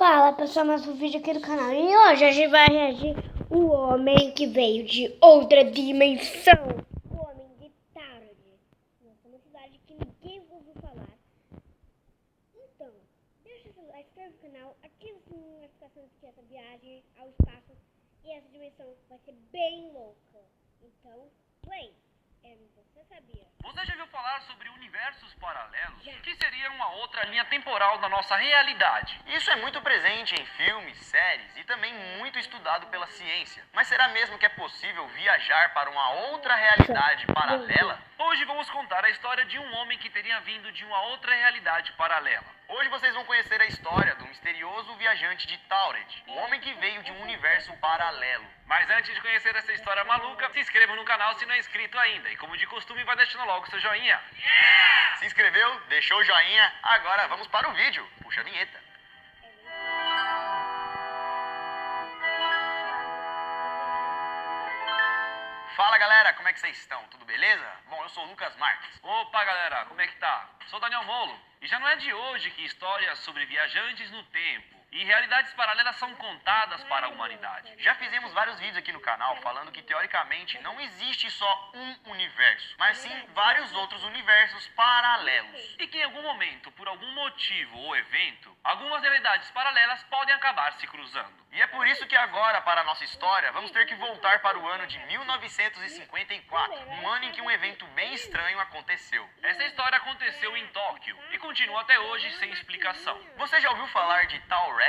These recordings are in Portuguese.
Fala pessoal, mais um vídeo aqui do canal. E hoje a gente vai reagir o homem que veio de outra dimensão. O homem de Taured. Nossa, uma cidade que ninguém ouviu falar. Então, deixa seu like, inscreve no canal, ativa o sininho de notificações que essa viagem ao espaço e essa dimensão vai ser bem louca. Então, play. Você sabia? Você já ouviu falar sobre universos paralelos? Que seria uma outra linha temporal da nossa realidade. Isso é muito presente em filmes, séries e também muito estudado pela ciência. Mas será mesmo que é possível viajar para uma outra realidade paralela? Hoje vamos contar a história de um homem que teria vindo de uma outra realidade paralela. Hoje vocês vão conhecer a história do misterioso viajante de Taured, o homem que veio de um universo paralelo. Mas antes de conhecer essa história maluca, se inscreva no canal se não é inscrito ainda. E como de costume, vai deixando logo seu joinha. Se inscreveu? Deixou o joinha? Agora vamos para o vídeo. Puxa a vinheta. Fala galera, como é que vocês estão? Tudo beleza? Bom, eu sou o Lucas Marques. Opa galera, como é que tá? Sou Daniel Molo. E já não é de hoje que histórias sobre viajantes no tempo e realidades paralelas são contadas para a humanidade. Já fizemos vários vídeos aqui no canal falando que teoricamente não existe só um universo, mas sim vários outros universos paralelos. E que em algum momento, por algum motivo ou evento, algumas realidades paralelas podem acabar se cruzando. E é por isso que agora, para a nossa história, vamos ter que voltar para o ano de 1954, um ano em que um evento bem estranho aconteceu. Essa história aconteceu em Tóquio e continua até hoje sem explicação. Você já ouviu falar de Taured?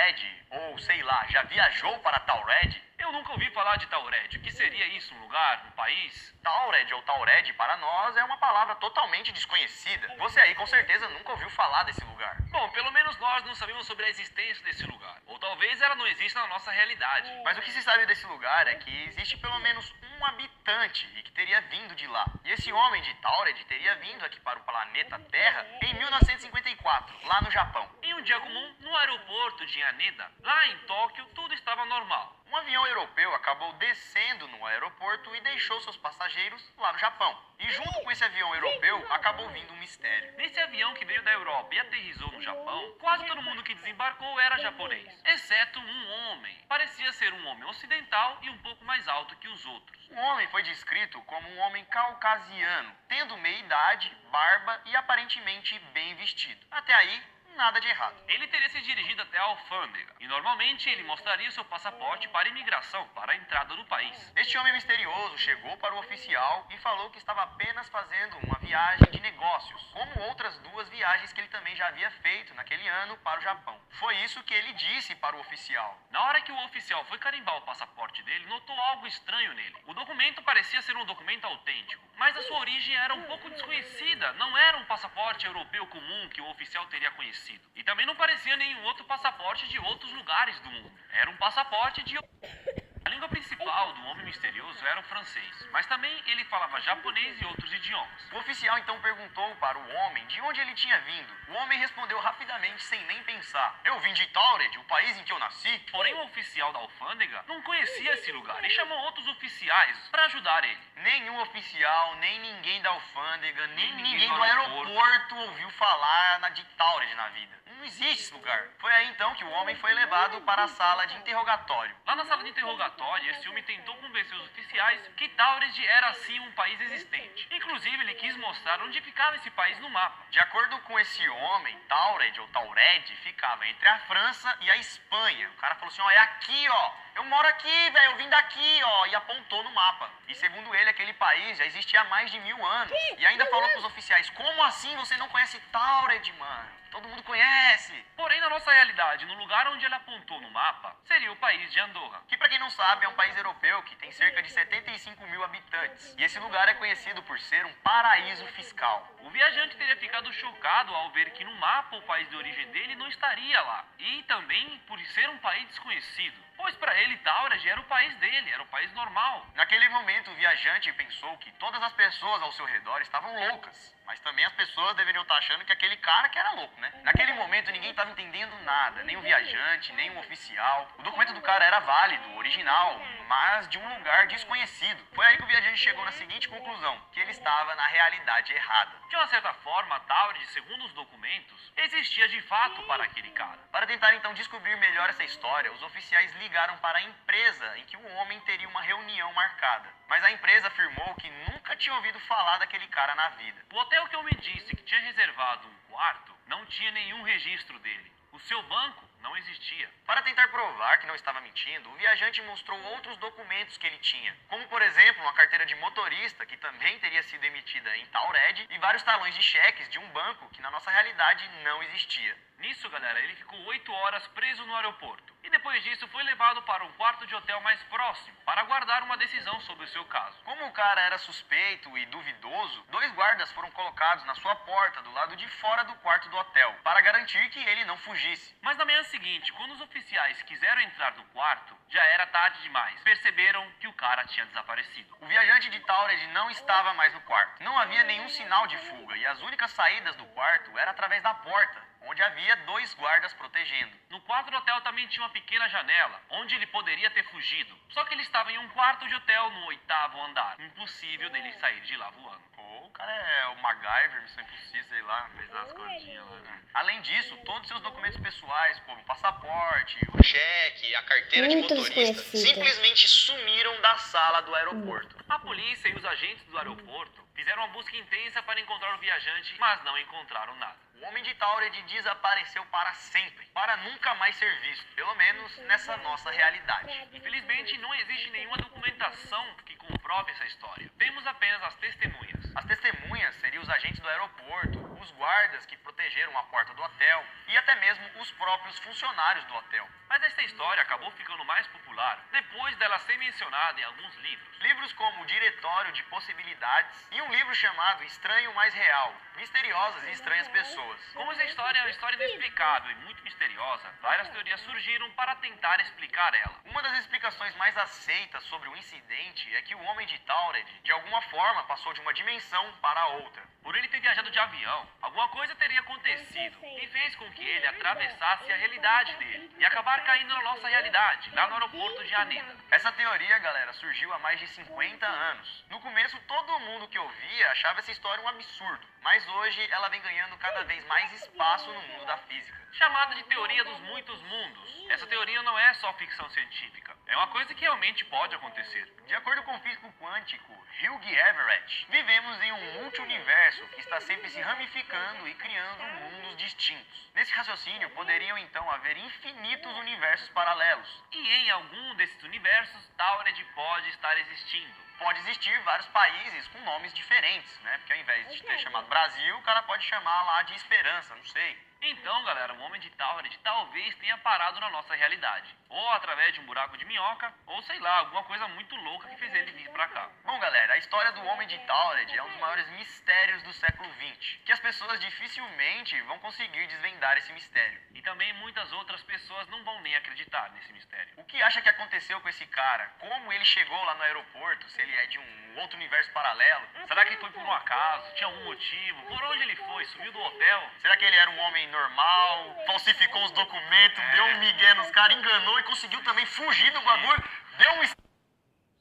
Ou, sei lá, já viajou para Taured? Eu nunca ouvi falar de Taured. O que seria isso? Um lugar? Um país? Taured ou Taured para nós é uma palavra totalmente desconhecida. Você aí com certeza nunca ouviu falar desse lugar. Bom, pelo menos nós não sabemos sobre a existência desse lugar. Ou talvez ela não exista na nossa realidade. Mas o que se sabe desse lugar é que existe pelo menos um habitante e que teria vindo de lá. E esse homem de Taured teria vindo aqui para o planeta Terra em 1954, lá no Japão. Em um dia comum, no aeroporto de Haneda, lá em Tóquio, tudo estava normal. Um avião europeu acabou descendo no aeroporto e deixou seus passageiros lá no Japão. E junto com esse avião europeu, acabou vindo um mistério. Nesse avião que veio da Europa e aterrissou no Japão, quase todo mundo que desembarcou era japonês, exceto um homem. Parecia ser um homem ocidental e um pouco mais alto que os outros. O homem foi descrito como um homem caucasiano, tendo meia-idade, barba e aparentemente bem vestido. Até aí, nada de errado. Ele teria se dirigido até a alfândega e normalmente ele mostraria seu passaporte para a imigração, para a entrada no país. Este homem misterioso chegou para o oficial e falou que estava apenas fazendo uma viagem de negócios, como outras duas viagens que ele também já havia feito naquele ano para o Japão. Foi isso que ele disse para o oficial. Na hora que o oficial foi carimbar o passaporte dele, notou algo estranho nele. O documento parecia ser um documento autêntico, mas a sua origem era um pouco desconhecida. Não era um passaporte europeu comum que o oficial teria conhecido. E também não parecia nenhum outro passaporte de outros lugares do mundo. Era um passaporte de... A língua principal do homem misterioso era o francês, mas também ele falava japonês e outros idiomas. O oficial então perguntou para o homem de onde ele tinha vindo. O homem respondeu rapidamente sem nem pensar: eu vim de Taured, o país em que eu nasci. Porém, o oficial da alfândega não conhecia esse lugar e chamou outros oficiais para ajudar ele. Nenhum oficial, nem ninguém da alfândega, nem ninguém do aeroporto ouviu falar de Taured na vida. Não existe esse lugar. Foi aí então que o homem foi levado para a sala de interrogatório. Lá na sala de interrogatório, esse homem tentou convencer os oficiais que Taured era sim um país existente. Inclusive, ele quis mostrar onde ficava esse país no mapa. De acordo com esse homem, Taured ou Taured ficava entre a França e a Espanha. O cara falou assim: ó, é aqui, ó. Eu moro aqui, velho, eu vim daqui, ó, e apontou no mapa. E segundo ele, aquele país já existia há mais de 1000 anos. E ainda falou pros oficiais: como assim você não conhece Taured, mano? Todo mundo conhece. Porém, na nossa realidade, no lugar onde ele apontou no mapa, seria o país de Andorra. Que, pra quem não sabe, é um país europeu que tem cerca de 75 mil habitantes. E esse lugar é conhecido por ser um paraíso fiscal. O viajante teria ficado chocado ao ver que no mapa o país de origem dele não estaria lá. E também por ser um país desconhecido. pois para ele Taured era o país dele, era o país normal. Naquele momento, o viajante pensou que todas as pessoas ao seu redor estavam loucas. Mas também as pessoas deveriam estar achando que aquele cara que era louco, né? Naquele momento, ninguém estava entendendo nada. Nem o viajante, nem o oficial. O documento do cara era válido, original, mas de um lugar desconhecido. Foi aí que o viajante chegou na seguinte conclusão, que ele estava na realidade errada. De uma certa forma, Taured, segundo os documentos, existia de fato para aquele cara. Para tentar então descobrir melhor essa história, os oficiais ligaram para a empresa em que o homem teria uma reunião marcada. Mas a empresa afirmou que nunca tinha ouvido falar daquele cara na vida. O hotel que eu me disse que tinha reservado um quarto não tinha nenhum registro dele. O seu banco não existia. Para tentar provar que não estava mentindo, o viajante mostrou outros documentos que ele tinha, como por exemplo uma carteira de motorista que também teria sido emitida em Taured e vários talões de cheques de um banco que na nossa realidade não existia. Nisso, galera, ele ficou 8 horas preso no aeroporto. E depois disso foi levado para um quarto de hotel mais próximo para aguardar uma decisão sobre o seu caso. Como o cara era suspeito e duvidoso, 2 guardas foram colocados na sua porta do lado de fora do quarto do hotel, para garantir que ele não fugisse. Mas na manhã seguinte, quando os oficiais quiseram entrar no quarto, já era tarde demais. Perceberam que o cara tinha desaparecido. O viajante de Taured não estava mais no quarto. Não havia nenhum sinal de fuga e as únicas saídas do quarto eram através da porta, onde havia 2 guardas protegendo. No quarto do hotel também tinha uma pequena janela, onde ele poderia ter fugido. Só que ele estava em um quarto de hotel no 8º andar. Impossível dele sair de lá voando. Pô, o cara é o MacGyver, Missão Impossível, sei lá, fez as continhas lá, né? Além disso, todos os seus documentos pessoais, como o passaporte, o cheque, a carteira de Muito motorista, desconhecido. simplesmente sumiram da sala do aeroporto. A polícia e os agentes do aeroporto fizeram uma busca intensa para encontrar o viajante, mas não encontraram nada. O homem de Taured desapareceu para sempre, para nunca mais ser visto, pelo menos nessa nossa realidade. Infelizmente, não existe nenhuma documentação que comprove essa história. Temos apenas as testemunhas. As testemunhas seriam os agentes do aeroporto, os guardas que protegeram a porta do hotel e até mesmo os próprios funcionários do hotel. Mas esta história acabou ficando mais popular depois dela ser mencionada em alguns livros. Livros como O Diretório de Possibilidades e um livro chamado Estranho Mais Real, Misteriosas e Estranhas Pessoas. Como essa história é uma história inexplicável e muito misteriosa, várias teorias surgiram para tentar explicar ela. Uma das explicações mais aceitas sobre o incidente é que o homem de Taured, de alguma forma, passou de uma dimensão para outra. Por ele ter viajado de avião, alguma coisa teria acontecido e fez com que ele atravessasse a realidade dele e acabar caindo na nossa realidade, lá no aeroporto de Haneda. Essa teoria, galera, surgiu há mais de 50 anos. No começo, todo mundo que ouvia achava essa história um absurdo, mas hoje ela vem ganhando cada vez mais espaço no mundo da física. Chamada de teoria dos muitos mundos. Essa teoria não é só ficção científica, é uma coisa que realmente pode acontecer. De acordo com o físico quântico Hugh Everett, vivemos em um multiuniverso que está sempre se ramificando e criando mundos distintos. Nesse raciocínio, poderiam então haver infinitos universos paralelos. E em algum desses universos, Taured pode estar existindo. Pode existir vários países com nomes diferentes, né? Porque ao invés de ter chamado Brasil, o cara pode chamar lá de Esperança, não sei. Então, galera, o homem de Taured talvez tenha parado na nossa realidade. Ou através de um buraco de minhoca, ou sei lá, alguma coisa muito louca que fez ele vir pra cá. Bom, galera, a história do homem de Taured é um dos maiores mistérios do século XX, que as pessoas dificilmente vão conseguir desvendar esse mistério. E também muitas outras pessoas não vão nem acreditar nesse mistério. O que acha que aconteceu com esse cara? Como ele chegou lá no aeroporto? Se ele é de um outro universo paralelo? Será que foi por um acaso? Tinha algum motivo? Por onde ele foi? Sumiu do hotel? Será que ele era um homem normal? Falsificou os documentos, deu um migué nos caras, enganou e conseguiu também fugir do bagulho? Deu um...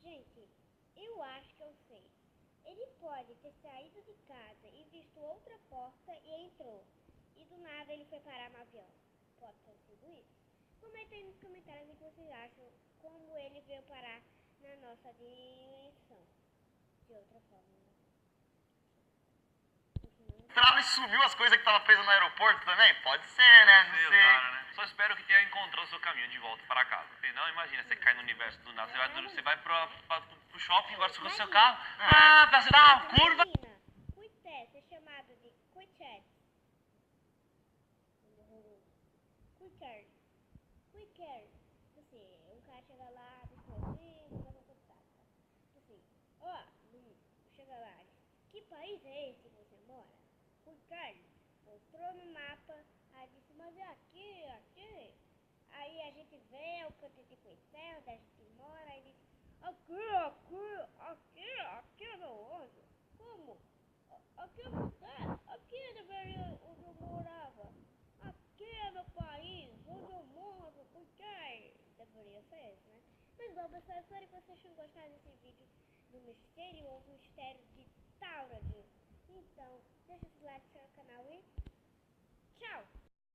Gente, eu acho que eu sei. Ele pode ter saído de casa e visto outra porta e entrou. E do nada ele foi parar no avião. Pode ter sido isso. Comentem nos comentários o que vocês acham, como ele veio parar na nossa dimensão. De outra forma. Trava e sumiu as coisas que estavam presas no aeroporto também? Pode ser, né? Não Sei, sei. cara, né? Só espero que tenha encontrado o seu caminho de volta para casa. Porque não, imagina, você cai no universo do nada. Você vai pro shopping, agora com o seu carro. Pra você dar uma curva. Imagina, Quick Test é chamado de Quick Test. Quick Care. Quick Care. Assim, um cara chega lá, vai contar. Assim, ó, chega lá. Que país é esse que você mora? Quick Care mostrou no mapa, aí disse, mas é aqui. Aí a gente vê o canto de conhecer, onde a gente mora, aí diz, aqui é meu onde? Como? Aqui é meu teto, aqui deveria onde eu morava. Aqui é meu país, onde eu moro, com quem? Deveria ser isso, né? Mas bom, pessoal, espero que vocês tenham gostado desse vídeo do misterioso mistério de Tauride. Então, deixa o like no seu canal e tchau!